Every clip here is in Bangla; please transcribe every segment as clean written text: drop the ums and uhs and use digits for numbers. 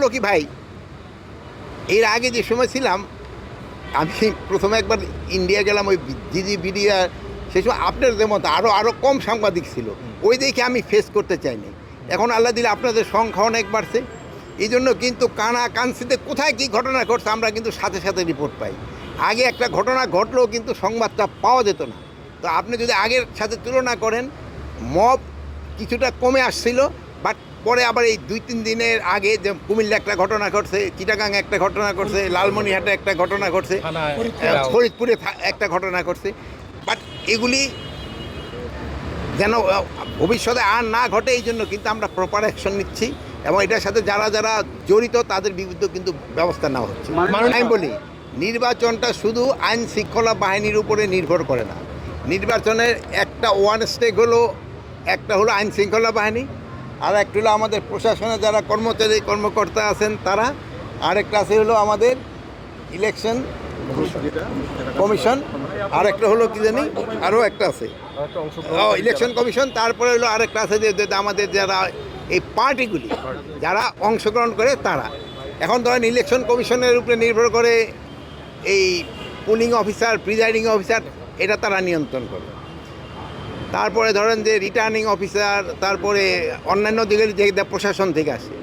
হলো কি ভাই, এর আগে যে সময় ছিলাম, আমি প্রথমে একবার ইন্ডিয়া গেলাম ওই জিজি বিডিয়া, সে সময় আপনাদের মতো আরও কম সাংবাদিক ছিল, ওই দেখে আমি ফেস করতে চাইনি। এখন আল্লাহ দিলে আপনাদের সংখ্যা অনেক বাড়ছে, এই জন্য কিন্তু কানাকানসিতে কোথায় কী ঘটনা ঘটছে আমরা কিন্তু সাথে সাথে রিপোর্ট পাই। আগে একটা ঘটনা ঘটলেও কিন্তু সংবাদটা পাওয়া যেত না। তো আপনি যদি আগের সাথে তুলনা করেন, মব কিছুটা কমে আসছিল, বাট পরে আবার এই 2-3 দিনের আগে যে কুমিল্লা একটা ঘটনা ঘটছে, চিটাগাং একটা ঘটনা ঘটছে, লালমনিরহাটে একটা ঘটনা ঘটছে, ফরিদপুরে একটা ঘটনা ঘটছে। বাট এগুলি যেন ভবিষ্যতে আর না ঘটে, এই জন্য কিন্তু আমরা প্রপার অ্যাকশন নিচ্ছি এবং এটার সাথে যারা যারা জড়িত তাদের বিরুদ্ধে কিন্তু ব্যবস্থা নেওয়া হচ্ছে। আমি বলি, নির্বাচনটা শুধু আইন শৃঙ্খলা বাহিনীর উপরে নির্ভর করে না। নির্বাচনের একটা ওয়ান স্টেক হলো, একটা হলো আইন শৃঙ্খলা বাহিনী, আর একটা হলো আমাদের প্রশাসনে যারা কর্মচারী কর্মকর্তা আছেন তারা, আরেকটা আছে হলো আমাদের ইলেকশন কমিশন, আর একটা হলো কি জানি আরও একটা আছে ইলেকশন কমিশন, তারপরে হলো আরেকটা আছে যে আমাদের যারা এই পার্টিগুলি যারা অংশগ্রহণ করে তারা। এখন ধরেন ইলেকশন কমিশনের উপরে নির্ভর করে এই পুলিং অফিসার, প্রিজাইডিং অফিসার, এটা তারা নিয়ন্ত্রণ করে। তারপরে ধরেন যে রিটার্নিং অফিসার, তারপরে অন্যান্য দিকের যে প্রশাসন থেকে আসে,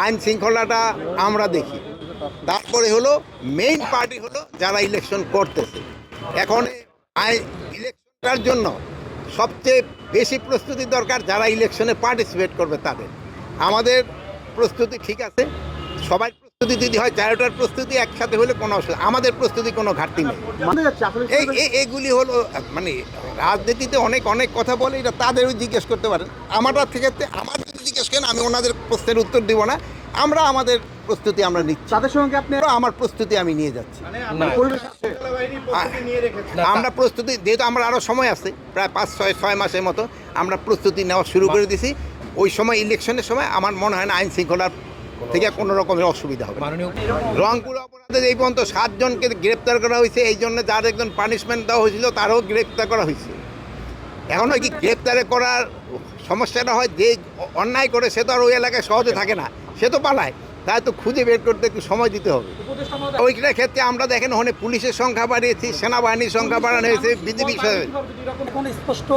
আইন শৃঙ্খলাটা আমরা দেখি। তারপরে হলো মেইন পার্টি হলো যারা ইলেকশন করতেছে। এখন ইলেকশনটার জন্য সবচেয়ে বেশি প্রস্তুতি দরকার যারা ইলেকশনে পার্টিসিপেট করবে তাদের। আমাদের প্রস্তুতি ঠিক আছে, সবাই প্রস্তুতি যদি হয়, চারোটার প্রস্তুতি একসাথে হলে কোনো অসুবিধা, আমাদের প্রস্তুতি কোনো ঘাটতি নেই। এগুলি হলো মানে রাজনীতিতে অনেক অনেক কথা বলে, এটা তাদেরও জিজ্ঞেস করতে পারেন। আমার থেকে আমার যদি জিজ্ঞেস করেন, আমি ওনাদের প্রশ্নের উত্তর দিব না। আমরা আমাদের প্রস্তুতি আমরা নিচ্ছি, তাদের সঙ্গে আপনি আমার প্রস্তুতি আমি নিয়ে যাচ্ছি। আমরা প্রস্তুতি, যেহেতু আমরা আরও সময় আছে, প্রায় 5-6 মাসের মতো আমরা প্রস্তুতি নেওয়া শুরু করে দিছি। ওই সময় ইলেকশনের সময় আমার মনে হয় না আইন শৃঙ্খলার থেকে কোনো রকমের অসুবিধা হবে। রংপুর অপরাধে এই পর্যন্ত 7 জনকে গ্রেপ্তার করা হয়েছে, এই জন্য যার একজন পানিশমেন্ট দেওয়া হয়েছিল তারও গ্রেপ্তার করা হয়েছে। এখন কি গ্রেপ্তারে করার সমস্যাটা হয়, যে অন্যায় করে সে তো আর ওই এলাকায় সহজে থাকে না, সে তো পালায়, তাই তো খুঁজে বের করতে একটু সময় দিতে হবে। ওইটার ক্ষেত্রে আমরা দেখেন ওখানে পুলিশের সংখ্যা বাড়িয়েছি, সেনাবাহিনীর সংখ্যা বাড়ানো হয়েছে, বিজেপি স্পষ্ট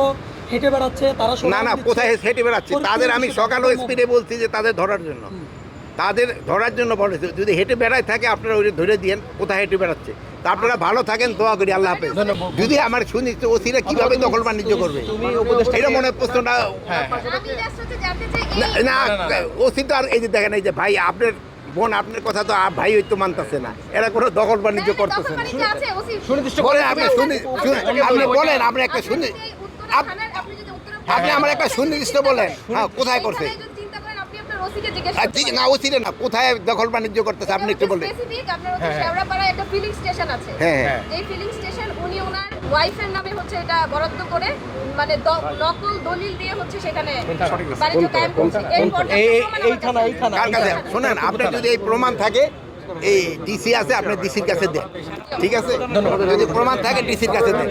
হেঁটে বেড়াচ্ছে তারা। না, কোথায় হেঁটে বেড়াচ্ছে? তাদের আমি সকালও স্পিডে বলছি যে তাদের ধরার জন্য বলেছে, যদি হেঁটে বেড়ায় থাকে আপনারা ওই ধরে দিয়েন কোথায় হেঁটে বেড়াচ্ছে। তা আপনারা ভালো থাকেন, দোয়া করি, আল্লাহ হাফেজ। যদি আমার শুনি ওসিরা কিভাবে দখল বাণিজ্য করবে, এটা মনে প্রশ্নটা না, ওসি তো আর এই যে দেখেন, এই যে ভাই আপনার বোন, আপনার কথা তো ভাই ওই তো মানতেছে না, এরা কোনো দখল বাণিজ্য করতেছে না। আপনি বলেন, আপনি একটা শুনি, আপনি আমার একটা সুনির্দিষ্ট বলেন, হ্যাঁ কোথায় করছে না, ওসিরে না, কোথায় দখল বাণিজ্য করতেছে আপনি একটু বলেন। একটা ফিলিং স্টেশন আছে, এই ফিলিং স্টেশন উনি ওনার ওয়াইফের নামে হচ্ছে এটা বরাদ্দ করে, মানে নকল দলিল দিয়ে হচ্ছে সেখানে বাণিজ্য কায়েম করছে। শোনেন, আপনার যদি এই প্রমাণ থাকে, এই ডিসি আছে, আপনার ডিসির কাছে দেন, ঠিক আছে? যদি প্রমাণ থাকে ডিসির কাছে দেন।